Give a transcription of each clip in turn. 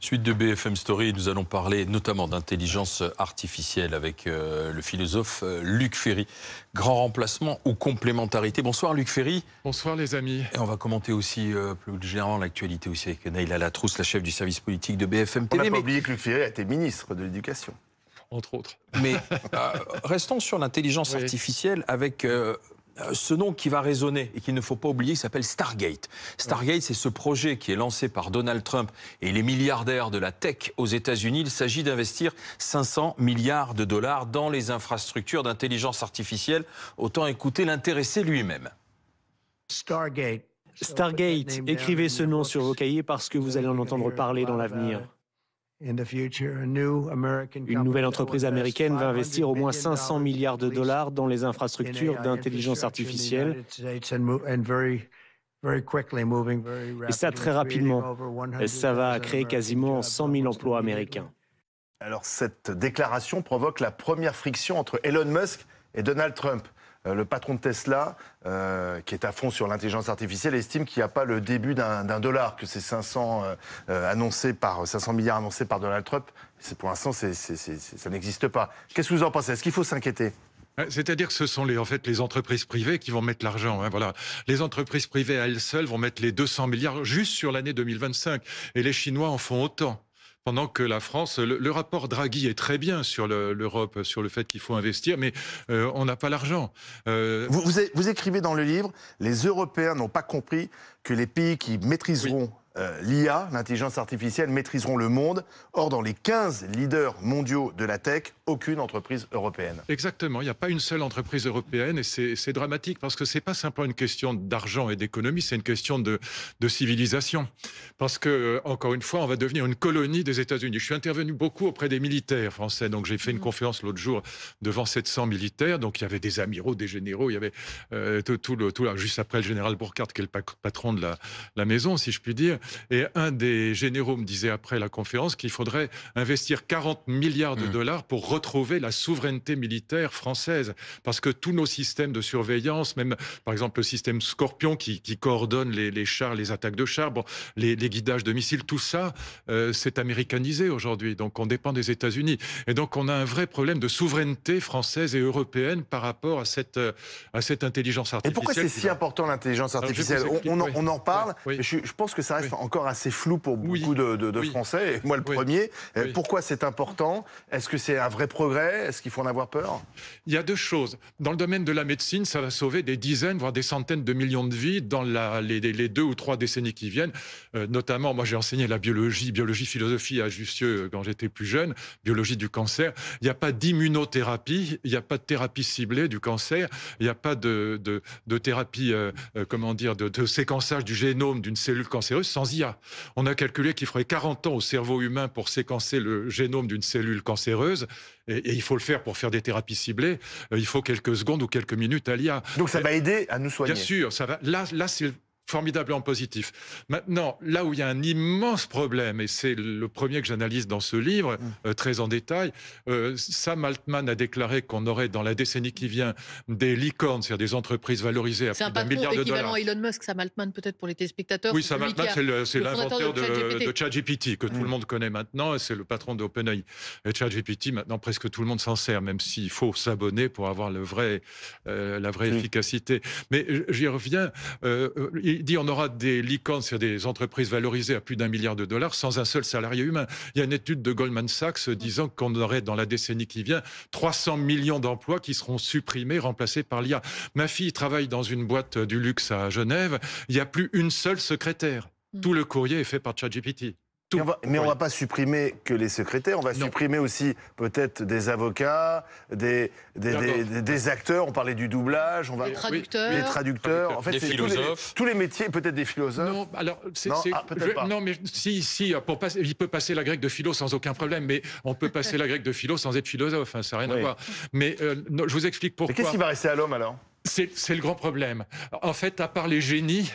Suite de BFM Story, nous allons parler notamment d'intelligence artificielle avec le philosophe Luc Ferry. Grand remplacement ou complémentarité. Bonsoir Luc Ferry. Bonsoir les amis. Et on va commenter aussi plus généralement l'actualité aussi avec Naïla Latrousse, la chef du service politique de BFM TV. On n'a pas oublié que Luc Ferry a été ministre de l'Éducation. Entre autres. Mais restons sur l'intelligence artificielle avec ce nom qui va résonner et qu'il ne faut pas oublier, qui s'appelle Stargate. Stargate, c'est ce projet qui est lancé par Donald Trump et les milliardaires de la tech aux États-Unis. Il s'agit d'investir 500 milliards de dollars dans les infrastructures d'intelligence artificielle. Autant écouter l'intéressé lui-même. Stargate, écrivez ce nom sur vos cahiers parce que vous allez en entendre parler dans l'avenir. Une nouvelle entreprise américaine va investir au moins 500 milliards de dollars dans les infrastructures d'intelligence artificielle. Et ça très rapidement. Ça va créer quasiment 100 000 emplois américains. Alors cette déclaration provoque la première friction entre Elon Musk et Donald Trump. Le patron de Tesla, qui est à fond sur l'intelligence artificielle, estime qu'il n'y a pas le début d'un dollar, que ces 500 milliards annoncés par Donald Trump, pour l'instant, ça n'existe pas. Qu'est-ce que vous en pensez? Est-ce qu'il faut s'inquiéter? C'est-à-dire que ce sont les entreprises privées qui vont mettre l'argent. Voilà. Les entreprises privées à elles seules vont mettre les 200 milliards juste sur l'année 2025. Et les Chinois en font autant. Pendant que la France, le rapport Draghi est très bien sur l'Europe, sur le fait qu'il faut investir, mais on n'a pas l'argent. Vous écrivez dans le livre, les Européens n'ont pas compris que les pays qui maîtriseront l'IA, l'intelligence artificielle, maîtriseront le monde. Or, dans les 15 leaders mondiaux de la tech, aucune entreprise européenne. Exactement, il n'y a pas une seule entreprise européenne et c'est dramatique parce que ce n'est pas simplement une question d'argent et d'économie, c'est une question de civilisation. Parce que, encore une fois, on va devenir une colonie des États-Unis. Je suis intervenu beaucoup auprès des militaires français, donc j'ai fait une conférence l'autre jour devant 700 militaires, donc il y avait des amiraux, des généraux, il y avait juste après le général Burkhardt qui est le patron de la maison, si je puis dire. Et un des généraux me disait après la conférence qu'il faudrait investir 40 milliards de dollars pour retrouver la souveraineté militaire française. Parce que tous nos systèmes de surveillance, même par exemple le système Scorpion qui coordonne les chars, les attaques de chars, les guidages de missiles, tout ça, c'est américanisé aujourd'hui. Donc on dépend des États-Unis. Et donc on a un vrai problème de souveraineté française et européenne par rapport à cette intelligence artificielle. Et pourquoi c'est si important l'intelligence artificielle? On en parle, oui. Je pense que ça reste encore assez flou pour beaucoup de Français, et moi le premier. Pourquoi c'est important? Est-ce que c'est un vrai progrès? Est-ce qu'il faut en avoir peur? Il y a deux choses. Dans le domaine de la médecine, ça va sauver des dizaines, voire des centaines de millions de vies dans les 2 ou 3 décennies qui viennent. Notamment, moi j'ai enseigné la biologie-philosophie à Jussieu quand j'étais plus jeune, biologie du cancer. Il n'y a pas d'immunothérapie, il n'y a pas de thérapie ciblée du cancer, il n'y a pas de thérapie, de séquençage du génome d'une cellule cancéreuse sans IA. On a calculé qu'il faudrait 40 ans au cerveau humain pour séquencer le génome d'une cellule cancéreuse. Et il faut le faire pour faire des thérapies ciblées. Il faut quelques secondes ou quelques minutes à l'IA. Donc ça va aider à nous soigner. Bien sûr, ça va. Là c'est formidablement positif. Maintenant, là où il y a un immense problème, et c'est le premier que j'analyse dans ce livre, très en détail, Sam Altman a déclaré qu'on aurait dans la décennie qui vient des licornes, c'est-à-dire des entreprises valorisées à plus d'1 milliard de dollars. C'est un patron équivalent à Elon Musk, Sam Altman, peut-être pour les téléspectateurs. Oui, Sam Altman, c'est l'inventeur de ChatGPT, que tout le monde connaît maintenant, et c'est le patron d'OpenAI. Et ChatGPT, maintenant, presque tout le monde s'en sert, même s'il faut s'abonner pour avoir la vraie efficacité. Mais j'y reviens. Il dit on aura des licornes, c'est-à-dire des entreprises valorisées à plus d'1 milliard de dollars sans un seul salarié humain. Il y a une étude de Goldman Sachs disant qu'on aurait dans la décennie qui vient 300 millions d'emplois qui seront supprimés, remplacés par l'IA. Ma fille travaille dans une boîte du luxe à Genève. Il n'y a plus une seule secrétaire. Tout le courrier est fait par ChatGPT. Mais on ne va pas supprimer que les secrétaires, on va supprimer aussi peut-être des avocats, des acteurs, on parlait du doublage, les traducteurs. Les traducteurs. En fait, des philosophes. Tous les métiers, peut-être des philosophes. Non, alors, pas. Mais il peut passer la grecque de philo sans aucun problème, mais on peut passer la grecque de philo sans être philosophe, ça n'a rien à voir. Mais je vous explique pourquoi. Mais qu'est-ce qui va rester à l'homme alors? C'est le grand problème. En fait, à part les génies...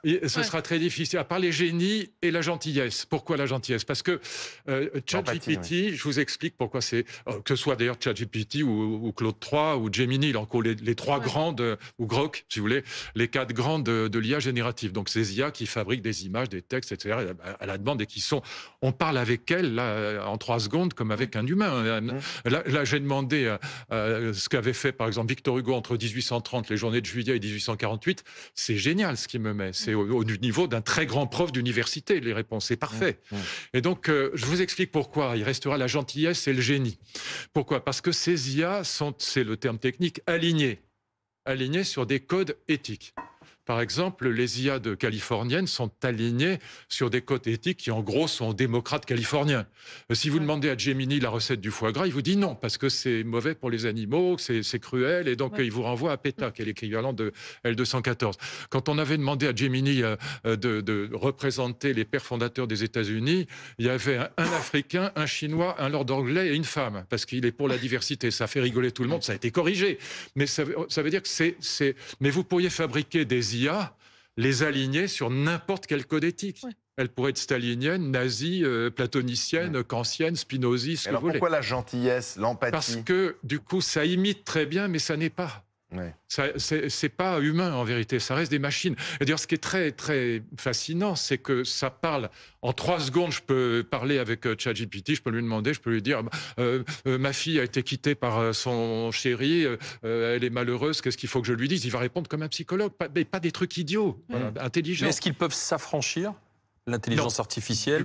Et ce sera très difficile, à part les génies et la gentillesse. Pourquoi la gentillesse? Parce que ChatGPT, je vous explique pourquoi c'est... que ce soit d'ailleurs ChatGPT ou Claude 3 ou Gemini, encore les trois grandes, ou Grok, si vous voulez, les 4 grandes de l'IA générative. Donc ces IA qui fabriquent des images, des textes, etc. à la demande et qui sont... On parle avec elles là, en 3 secondes comme avec un humain. Là j'ai demandé ce qu'avait fait par exemple Victor Hugo entre 1830, les journées de juillet et 1848. C'est génial ce qu'il me met. C'est au niveau d'un très grand prof d'université, les réponses. C'est parfait. Et donc, je vous explique pourquoi. Il restera la gentillesse et le génie. Pourquoi? Parce que ces IA sont, c'est le terme technique, alignés sur des codes éthiques. Par exemple, les IA californiennes sont alignées sur des codes éthiques qui, en gros, sont démocrates californiens. Si vous demandez à Gemini la recette du foie gras, il vous dit non, parce que c'est mauvais pour les animaux, c'est cruel, et donc il vous renvoie à PETA, qui est l'équivalent de L214. Quand on avait demandé à Gemini de représenter les pères fondateurs des États-Unis, il y avait un Africain, un Chinois, un Lord anglais et une femme, parce qu'il est pour la diversité. Ça fait rigoler tout le monde, ça a été corrigé. Mais ça veut dire que Mais vous pourriez fabriquer des IA, les aligner sur n'importe quel code éthique. Elle pourrait être stalinienne, nazie, platonicienne, kantienne, spinoziste, ce que vous voulez. Pourquoi la gentillesse, l'empathie? Parce que, du coup, ça imite très bien, mais ça n'est pas. C'est pas humain, en vérité. Ça reste des machines. Et d'ailleurs, ce qui est très, très fascinant, c'est que ça parle... En 3 secondes, je peux parler avec ChatGPT, je peux lui demander, je peux lui dire ma fille a été quittée par son chéri, elle est malheureuse, qu'est-ce qu'il faut que je lui dise? Il va répondre comme un psychologue, pas des trucs idiots, intelligents. Mais est-ce qu'ils peuvent s'affranchir, l'intelligence artificielle,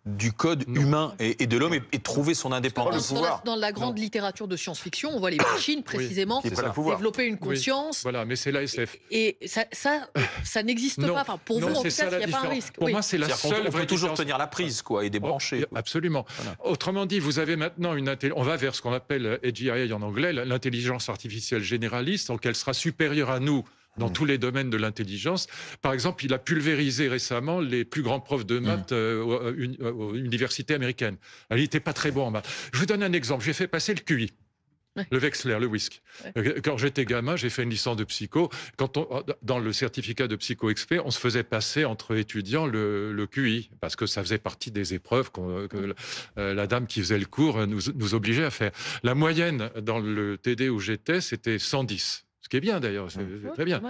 du code humain et de l'homme, et trouver son indépendance? Dans la grande littérature de science-fiction, on voit les machines précisément développer une conscience. Voilà, mais c'est la SF. Et ça n'existe pas. Enfin, pour vous, en tout cas, il n'y a pas un risque. Pour moi, c'est la seule. On peut toujours tenir la prise, quoi, et débrancher. Absolument. Voilà. Autrement dit, vous avez maintenant on va vers ce qu'on appelle AGI en anglais, l'intelligence artificielle généraliste, donc elle sera supérieure à nous dans tous les domaines de l'intelligence. Par exemple, il a pulvérisé récemment les plus grands profs de maths aux universités américaines. Il n'était pas très bon en maths. Je vous donne un exemple. J'ai fait passer le QI. Le Wechsler, le WISC. Quand j'étais gamin, j'ai fait une licence de psycho. Dans le certificat de psycho-expert, on se faisait passer entre étudiants le QI, parce que ça faisait partie des épreuves que la dame qui faisait le cours nous obligeait à faire. La moyenne dans le TD où j'étais, c'était 110. Ce qui est bien d'ailleurs, c'est très bien.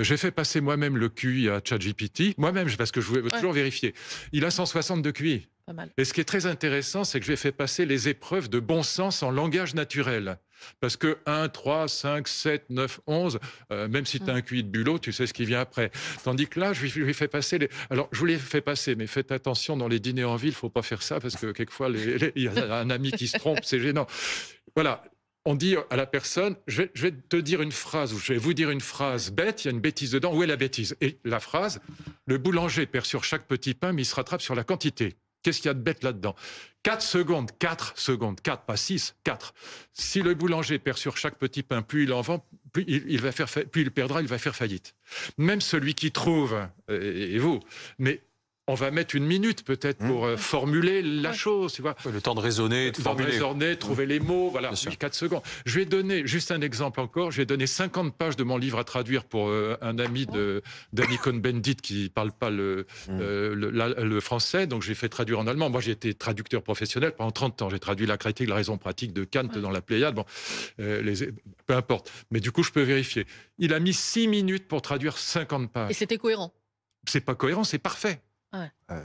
J'ai fait passer moi-même le QI à ChatGPT, moi-même, parce que je voulais toujours vérifier. Il a 160 de QI. Pas mal. Et ce qui est très intéressant, c'est que j'ai fait passer les épreuves de bon sens en langage naturel. Parce que 1, 3, 5, 7, 9, 11, même si tu as un QI de bulot, tu sais ce qui vient après. Tandis que là, je lui fais passer Alors, je vous les fais passer, mais faites attention, dans les dîners en ville, il ne faut pas faire ça, parce que quelquefois, il y a un ami qui se trompe, c'est gênant. Voilà. On dit à la personne, je vais te dire une phrase, ou je vais vous dire une phrase bête, il y a une bêtise dedans, où est la bêtise? Et la phrase, le boulanger perd sur chaque petit pain, mais il se rattrape sur la quantité. Qu'est-ce qu'il y a de bête là-dedans? 4 secondes, 4, pas 6, 4. Si le boulanger perd sur chaque petit pain, plus il en vend, plus il perdra, il va faire faillite. Même celui qui trouve, et vous, mais... On va mettre 1 minute peut-être pour formuler la chose. Tu vois. Le temps de raisonner, de formuler. Trouver les mots, voilà, 4 secondes. Je vais donner juste un exemple encore. Je vais donner 50 pages de mon livre à traduire pour un ami de Danny Cohn-Bendit qui ne parle pas le français, donc j'ai fait traduire en allemand. Moi, j'ai été traducteur professionnel pendant 30 ans. J'ai traduit la critique de la raison pratique de Kant dans la Pléiade. Bon, peu importe. Mais du coup, je peux vérifier. Il a mis 6 minutes pour traduire 50 pages. Et c'était cohérent? C'est pas cohérent, c'est parfait.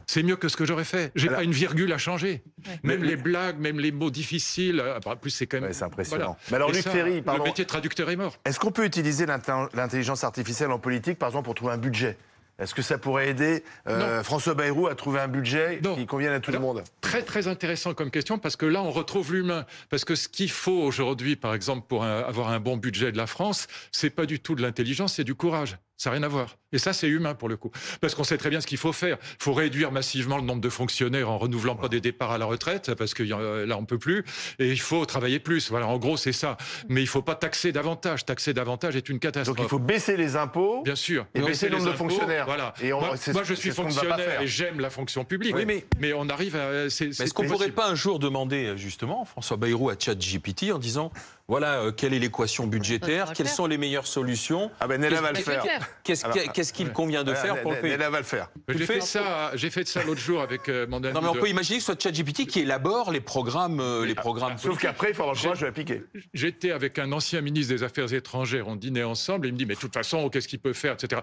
C'est mieux que ce que j'aurais fait. J'ai pas une virgule à changer. Même les blagues, même les mots difficiles. En plus, c'est quand même. C'est impressionnant. Voilà. Mais alors, Luc Ferry, le métier de traducteur est mort. Est-ce qu'on peut utiliser l'intelligence artificielle en politique, par exemple, pour trouver un budget? Est-ce que ça pourrait aider François Bayrou à trouver un budget qui convienne à tout le monde? Très, très intéressant comme question, parce que là, on retrouve l'humain. Parce que ce qu'il faut aujourd'hui, par exemple, pour avoir un bon budget de la France, c'est pas du tout de l'intelligence, c'est du courage. Ça n'a rien à voir. Et ça, c'est humain pour le coup. Parce qu'on sait très bien ce qu'il faut faire. Il faut réduire massivement le nombre de fonctionnaires en renouvelant pas des départs à la retraite, parce que là, on peut plus. Et il faut travailler plus. Voilà, en gros, c'est ça. Mais il faut pas taxer davantage. Taxer davantage est une catastrophe. Donc il faut baisser les impôts. Bien sûr. Et baisser le nombre de fonctionnaires. Voilà. Et moi, je suis fonctionnaire et j'aime la fonction publique. Oui, mais on arrive à... Est-ce qu'on ne pourrait pas un jour demander, justement, François Bayrou à ChatGPT en disant, voilà, quelle est l'équation budgétaire, quelles sont les meilleures solutions? Ah ben Nella va le faire. Qu'est-ce qu'est-ce qu'il convient de faire pour le pays. Elle va le faire. J'ai fait ça l'autre jour avec mon ami. Non, mais on peut imaginer que ce soit ChatGPT qui élabore les programmes Sauf qu'après, il faut avoir le courage de l'appliquer. J'étais avec un ancien ministre des Affaires étrangères, on dînait ensemble, et il me dit, mais de toute façon, qu'est-ce qu'il peut faire, etc.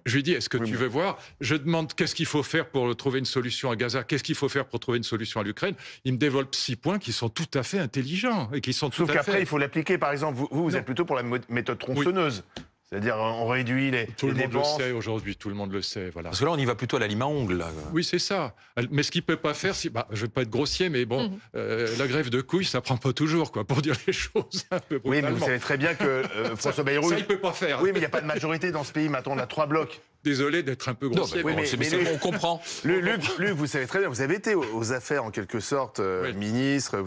Je lui dis, est-ce que tu veux voir? Je demande qu'est-ce qu'il faut faire pour trouver une solution à Gaza, qu'est-ce qu'il faut faire pour trouver une solution à l'Ukraine. Il me développe 6 points qui sont tout à fait intelligents et qui sont tout à fait... Sauf qu'après, il faut l'appliquer. Par exemple, vous êtes plutôt pour la méthode tronçonneuse. Oui. C'est-à-dire, on réduit les dépenses. Tout le monde le sait aujourd'hui, tout le monde le sait. Voilà. Parce que là, on y va plutôt à la lime à ongles. Là. Oui, c'est ça. Mais ce qu'il ne peut pas faire, je ne veux pas être grossier, mais bon, la grève de couilles, ça ne prend pas toujours, quoi, pour dire les choses un peu brutalement. Oui, mais vous savez très bien que François Bayrou... Ça, il ne peut pas faire. Oui, mais il n'y a pas de majorité dans ce pays. Maintenant, on a 3 blocs. Désolé d'être un peu grossier. Non, mais on comprend. Luc, vous savez très bien, vous avez été aux affaires en quelque sorte, ministre,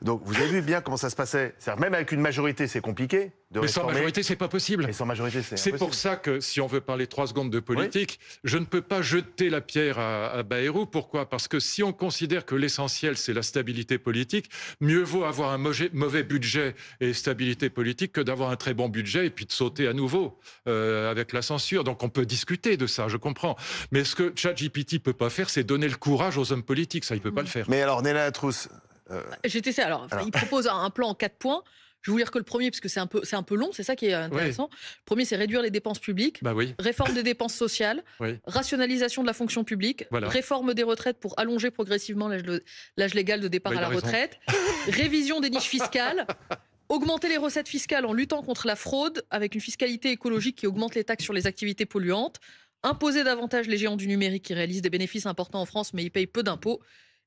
donc vous avez vu bien comment ça se passait. C'est-à-dire, même avec une majorité, c'est compliqué de réformer. Sans majorité, c'est pas possible. Et sans majorité, c'est pour ça que si on veut parler 3 secondes de politique, je ne peux pas jeter la pierre à Bayrou. Pourquoi? Parce que si on considère que l'essentiel, c'est la stabilité politique, mieux vaut avoir un mauvais budget et stabilité politique que d'avoir un très bon budget et puis de sauter à nouveau avec la censure. Donc on peut discuter de ça, je comprends. Mais ce que ChatGPT peut pas faire, c'est donner le courage aux hommes politiques. Ça, il peut pas le faire. Mais alors, Néla Latrousse... GTC, alors, il propose un plan en 4 points. Je vais vous lire que le premier, parce que c'est un peu long, c'est ça qui est intéressant. Le premier, c'est réduire les dépenses publiques, réforme des dépenses sociales, rationalisation de la fonction publique, réforme des retraites pour allonger progressivement l'âge légal de départ à la retraite, révision des niches fiscales, augmenter les recettes fiscales en luttant contre la fraude avec une fiscalité écologique qui augmente les taxes sur les activités polluantes, imposer davantage les géants du numérique qui réalisent des bénéfices importants en France mais ils payent peu d'impôts,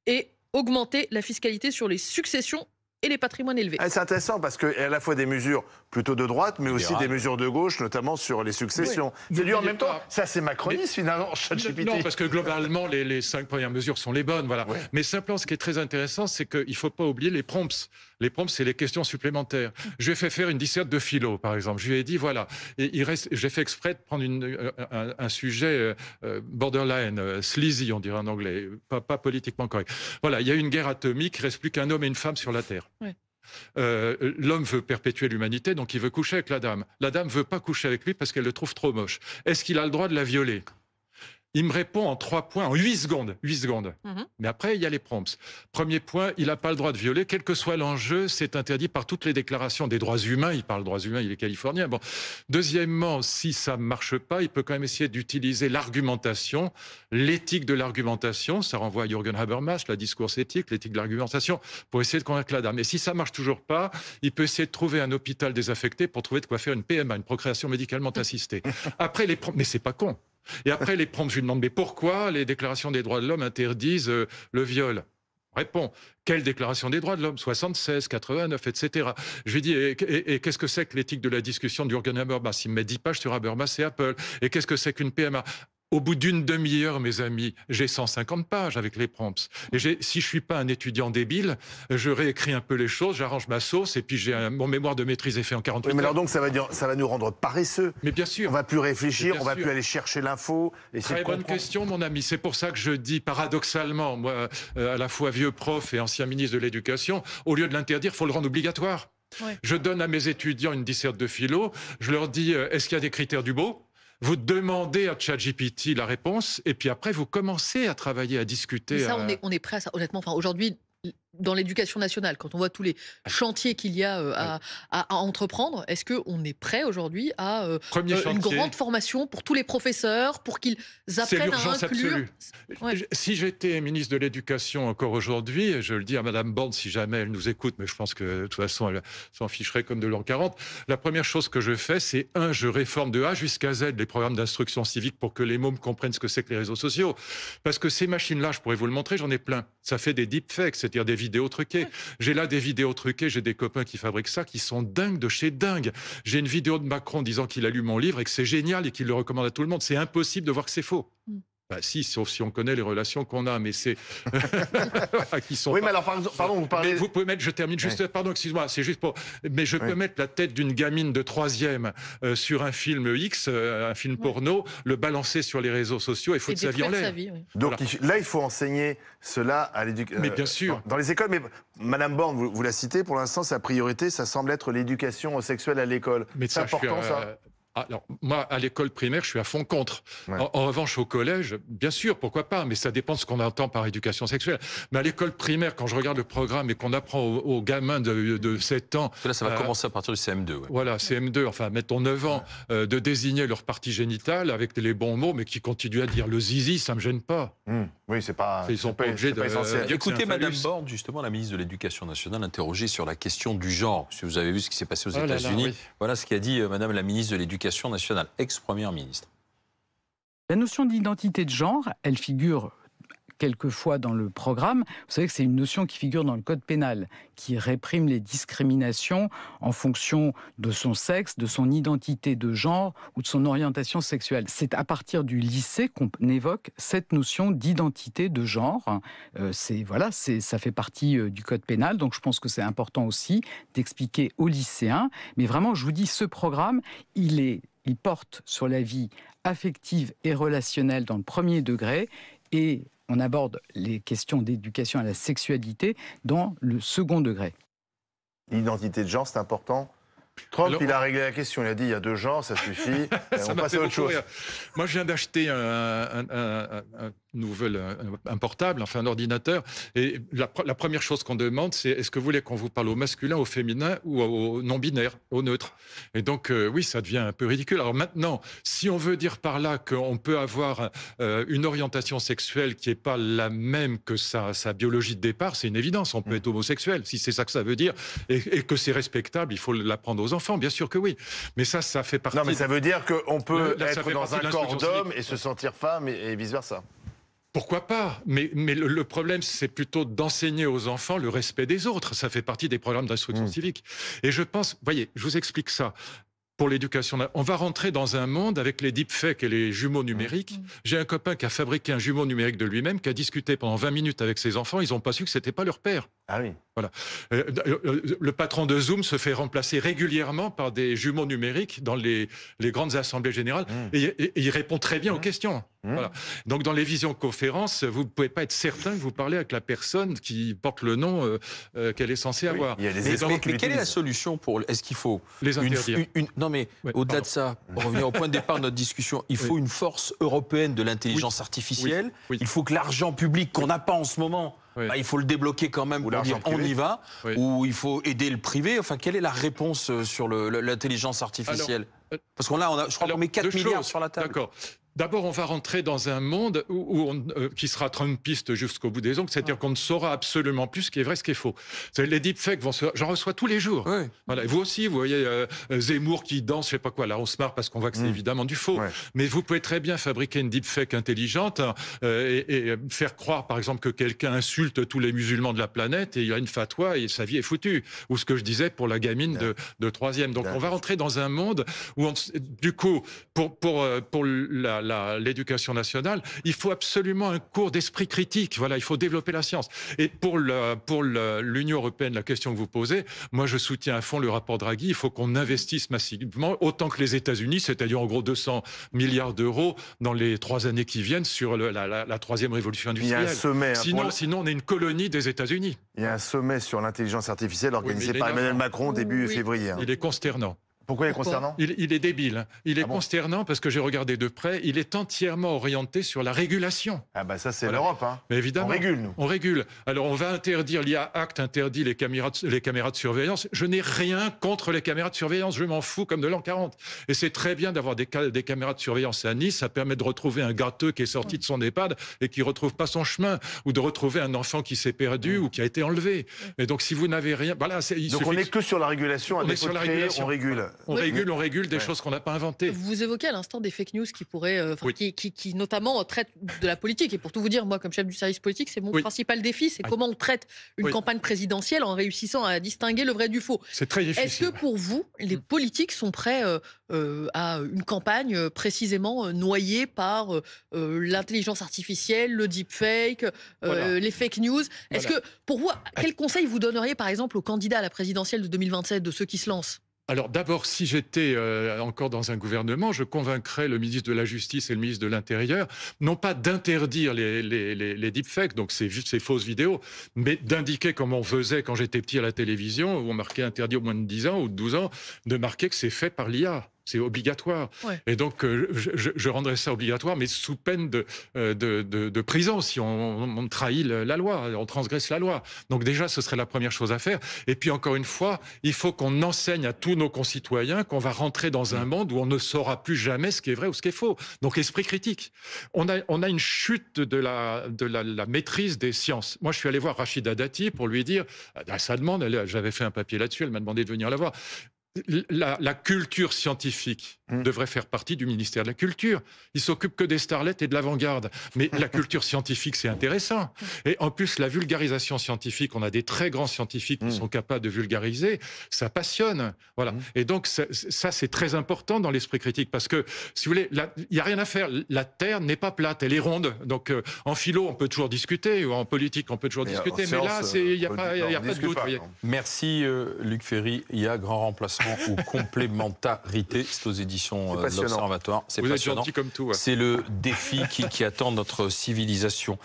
et augmenter la fiscalité sur les successions et les patrimoines élevés. C'est intéressant parce qu'il y a à la fois des mesures plutôt de droite, mais aussi des mesures de gauche, notamment sur les successions. Oui. C'est dur en même temps. Ça, c'est macroniste, finalement, ChatGPT. Non, parce que globalement, les 5 premières mesures sont les bonnes. Voilà. Ouais. Mais simplement, ce qui est très intéressant, c'est qu'il ne faut pas oublier les prompts. Les prompts, c'est les questions supplémentaires. Je lui ai fait faire une disserte de philo, par exemple. Je lui ai dit, voilà, j'ai fait exprès de prendre un sujet borderline, sleazy, on dirait en anglais, pas politiquement correct. Voilà, il y a une guerre atomique, il ne reste plus qu'un homme et une femme sur la Terre. Ouais. L'homme veut perpétuer l'humanité, donc il veut coucher avec la dame. La dame ne veut pas coucher avec lui parce qu'elle le trouve trop moche. Est-ce qu'il a le droit de la violer? Il me répond en 3 points, en 8 secondes. 8 secondes. Mais après, il y a les prompts. Premier point, il n'a pas le droit de violer. Quel que soit l'enjeu, c'est interdit par toutes les déclarations des droits humains. Il parle droits humains, il est californien. Bon. Deuxièmement, si ça ne marche pas, il peut quand même essayer d'utiliser l'argumentation, l'éthique de l'argumentation. Ça renvoie à Jürgen Habermas, la discours éthique, l'éthique de l'argumentation, pour essayer de convaincre la dame. Et si ça ne marche toujours pas, il peut essayer de trouver un hôpital désaffecté pour trouver de quoi faire une PMA, une procréation médicalement assistée. Après, les prompts, mais c'est pas con. Et après, les prompts, je lui demande, mais pourquoi les déclarations des droits de l'homme interdisent le viol? Répond, quelle déclaration des droits de l'homme? 76, 89, etc. Je lui dis, et qu'est-ce que c'est que l'éthique de la discussion de Jürgen Habermas? Il me met 10 pages sur Habermas et Apple. Et qu'est-ce que c'est qu'une PMA? Au bout d'une demi-heure, mes amis, j'ai 150 pages avec les prompts. Et si je suis pas un étudiant débile, je réécris un peu les choses, j'arrange ma sauce, et puis j'ai mon mémoire de maîtrise est fait en 48 heures. Mais alors donc, ça va nous rendre paresseux. Mais bien sûr. On va plus réfléchir, on va plus aller chercher l'info. Très bonne question, mon ami. C'est pour ça que je dis, paradoxalement, moi, à la fois vieux prof et ancien ministre de l'Éducation, au lieu de l'interdire, il faut le rendre obligatoire. Ouais. Je donne à mes étudiants une disserte de philo, je leur dis, est-ce qu'il y a des critères du beau? Vous demandez à ChatGPT la réponse, et puis après, vous commencez à travailler, à discuter. Mais ça, on est prêt à ça. Honnêtement, enfin, aujourd'hui, dans l'éducation nationale, quand on voit tous les chantiers qu'il y a à entreprendre, est-ce qu'on est prêt aujourd'hui à une grande formation pour tous les professeurs, pour qu'ils apprennent à inclure... Si j'étais ministre de l'Éducation encore aujourd'hui, je le dis à Mme Borne, si jamais elle nous écoute, mais je pense que de toute façon, elle s'en ficherait comme de l'an 40, la première chose que je fais, c'est je réforme de A jusqu'à Z les programmes d'instruction civique pour que les mômes comprennent ce que c'est que les réseaux sociaux. Parce que ces machines-là, je pourrais vous le montrer, j'en ai plein. Ça fait des deepfakes, c'est-à-dire des vidéos truquées. J'ai là des vidéos truquées, j'ai des copains qui fabriquent ça, qui sont dingues de chez dingues. J'ai une vidéo de Macron disant qu'il a lu mon livre et que c'est génial et qu'il le recommande à tout le monde. C'est impossible de voir que c'est faux. Bah si, sauf si on connaît les relations qu'on a, mais c'est... qui sont oui, mais alors, pardon, vous parlez... Mais vous pouvez mettre, je termine juste, pardon, excuse-moi, c'est juste pour... Mais je peux mettre la tête d'une gamine de 3e sur un film X, un film porno, le balancer sur les réseaux sociaux et foutre sa vie en l'air. Donc là, il faut enseigner cela à l'éducation. Mais bien sûr. Dans les écoles, mais Madame Borne, vous la citez, pour l'instant, sa priorité, ça semble être l'éducation sexuelle à l'école. C'est important, ça. Alors, moi, à l'école primaire, je suis à fond contre. Ouais. En revanche, au collège, bien sûr, pourquoi pas, mais ça dépend de ce qu'on entend par éducation sexuelle. Mais à l'école primaire, quand je regarde le programme et qu'on apprend aux gamins de 7 ans... Là, ça va commencer à partir du CM2. Ouais. Voilà, CM2, enfin, mettons 9 ans, de désigner leur partie génitale avec les bons mots, mais qui continuent à dire le zizi, ça me gêne pas. Oui, c'est pas... Ils sont pas obligés de... essentiel. Écoutez, Madame Borne, justement, la ministre de l'Éducation nationale, interrogée sur la question du genre. Si vous avez vu ce qui s'est passé aux États-Unis, oui. Voilà ce qu'a dit Madame la ministre de l'Éducation nationale, ex-première ministre. La notion d'identité de genre, elle figure quelquefois dans le programme. Vous savez que c'est une notion qui figure dans le code pénal, qui réprime les discriminations en fonction de son sexe, de son identité de genre ou de son orientation sexuelle. C'est à partir du lycée qu'on évoque cette notion d'identité de genre. Ça fait partie du code pénal, donc je pense que c'est important aussi d'expliquer aux lycéens. Mais vraiment, je vous dis, ce programme, il porte sur la vie affective et relationnelle dans le premier degré et on aborde les questions d'éducation à la sexualité dans le second degré. L'identité de genre, c'est important. Trump, il a réglé la question. Il a dit, il y a 2 genres, ça suffit. On passe à autre chose. Moi, je viens d'acheter un portable, enfin un ordinateur. Et la première chose qu'on demande, c'est est-ce que vous voulez qu'on vous parle au masculin, au féminin ou au non-binaire, au neutre? Et donc, oui, ça devient un peu ridicule. Alors maintenant, si on veut dire par là qu'on peut avoir une orientation sexuelle qui n'est pas la même que sa biologie de départ, c'est une évidence. On peut être homosexuel, si c'est ça que ça veut dire, et que c'est respectable, il faut l'apprendre aux enfants, bien sûr que oui. Mais ça fait partie... Non, mais ça veut dire qu'on peut être dans un corps d'homme et se sentir femme et vice-versa. Pourquoi pas? Mais le problème, c'est plutôt d'enseigner aux enfants le respect des autres. Ça fait partie des programmes d'instruction civique. Et je pense, voyez, je vous explique ça. Pour l'éducation, on va rentrer dans un monde avec les deepfakes et les jumeaux numériques. J'ai un copain qui a fabriqué un jumeau numérique de lui-même, qui a discuté pendant 20 minutes avec ses enfants. Ils n'ont pas su que c'était pas leur père. Ah oui. Voilà. Le patron de Zoom se fait remplacer régulièrement par des jumeaux numériques dans les grandes assemblées générales et il répond très bien aux questions. Voilà. Donc dans les visioconférences, vous ne pouvez pas être certain que vous parlez avec la personne qui porte le nom qu'elle est censée avoir. Il y a des mais quelle est la solution pour... Est-ce qu'il faut... Les interdire. Non mais au-delà de ça, pour revenir au point de départ de notre discussion, il faut une force européenne de l'intelligence artificielle. Il faut que l'argent public qu'on n'a pas en ce moment... il faut le débloquer quand même pour dire on y va, ou il faut aider le privé. Enfin, quelle est la réponse sur l'intelligence artificielle? Parce qu'on je crois qu'on met 4 milliards sur la table. D'accord. D'abord, on va rentrer dans un monde qui sera trumpiste jusqu'au bout des ongles, c'est-à-dire qu'on ne saura absolument plus ce qui est vrai, ce qui est faux. Les deepfakes j'en reçois tous les jours. Oui. Voilà. Vous aussi, vous voyez Zemmour qui danse, je sais pas quoi. Là, on se marre parce qu'on voit que c'est évidemment du faux. Mais vous pouvez très bien fabriquer une deepfake intelligente et faire croire, par exemple, que quelqu'un insulte tous les musulmans de la planète et il y a une fatwa et sa vie est foutue. Ou ce que je disais pour la gamine de 3e. Donc, on va rentrer dans un monde où, du coup, pour l'éducation nationale, il faut absolument un cours d'esprit critique. Voilà, il faut développer la science. Et pour l'Union européenne, la question que vous posez, moi je soutiens à fond le rapport Draghi. Il faut qu'on investisse massivement, autant que les États-Unis, c'est-à-dire en gros 200 milliards d'euros dans les 3 années qui viennent sur la 3e révolution industrielle. Il y a un sommet. Sinon, on est une colonie des États-Unis. Il y a un sommet sur l'intelligence artificielle organisé par Emmanuel Macron début février. Il est consternant. Pourquoi il est consternant? Il est débile. Il est consternant parce que j'ai regardé de près. Il est entièrement orienté sur la régulation. Ah bah ça c'est l'Europe, hein. Mais évidemment. On régule, nous. On régule. Alors on va interdire, l'IA Act interdit les caméras de surveillance. Je n'ai rien contre les caméras de surveillance. Je m'en fous comme de l'an 40. Et c'est très bien d'avoir des caméras de surveillance à Nice. Ça permet de retrouver un gâteux qui est sorti de son EHPAD et qui retrouve pas son chemin, ou de retrouver un enfant qui s'est perdu ou qui a été enlevé. Et donc si vous n'avez rien, voilà. Donc on n'est que sur la régulation. On est sur la régulation. On régule des choses qu'on n'a pas inventées. Vous évoquez à l'instant des fake news qui pourraient, qui notamment traitent de la politique. Et pour tout vous dire, moi, comme chef du service politique, c'est mon principal défi, c'est comment on traite une campagne présidentielle en réussissant à distinguer le vrai du faux. C'est très difficile. Est-ce que pour vous, les politiques sont prêts à une campagne précisément noyée par l'intelligence artificielle, le deepfake, les fake news? Est-ce que, pour vous, quel conseil vous donneriez, par exemple, aux candidats à la présidentielle de 2027, de ceux qui se lancent? Alors d'abord, si j'étais encore dans un gouvernement, je convaincrais le ministre de la Justice et le ministre de l'Intérieur, non pas d'interdire les deepfakes, donc ces fausses vidéos, mais d'indiquer, comme on faisait quand j'étais petit à la télévision, où on marquait interdit au moins de 10 ans ou de 12 ans, de marquer que c'est fait par l'IA. C'est obligatoire. Ouais. Et donc, je rendrais ça obligatoire, mais sous peine de prison si on trahit la loi, on transgresse la loi. Donc déjà, ce serait la première chose à faire. Et puis, encore une fois, il faut qu'on enseigne à tous nos concitoyens qu'on va rentrer dans un monde où on ne saura plus jamais ce qui est vrai ou ce qui est faux. Donc, esprit critique. On a une chute de la maîtrise des sciences. Moi, je suis allé voir Rachida Dati pour lui dire, à sa demande, j'avais fait un papier là-dessus, elle m'a demandé de venir la voir. La culture scientifique devrait faire partie du ministère de la Culture. Il s'occupe que des starlets et de l'avant-garde. Mais la culture scientifique, c'est intéressant. Et en plus, la vulgarisation scientifique, on a des très grands scientifiques qui sont capables de vulgariser, ça passionne. Voilà. Et donc, ça, c'est très important dans l'esprit critique, parce que, si vous voulez, il n'y a rien à faire. La Terre n'est pas plate, elle est ronde. Donc, en philo, on peut toujours discuter, ou en politique, on peut toujours discuter, mais là, il n'y a pas de doute. Merci, Luc Ferry. Il y a grand remplacement ou complémentarité. C'est aux éditions de l'Observatoire. C'est passionnant. Vous êtes gentil comme tout. Ouais. C'est le défi qui attend notre civilisation.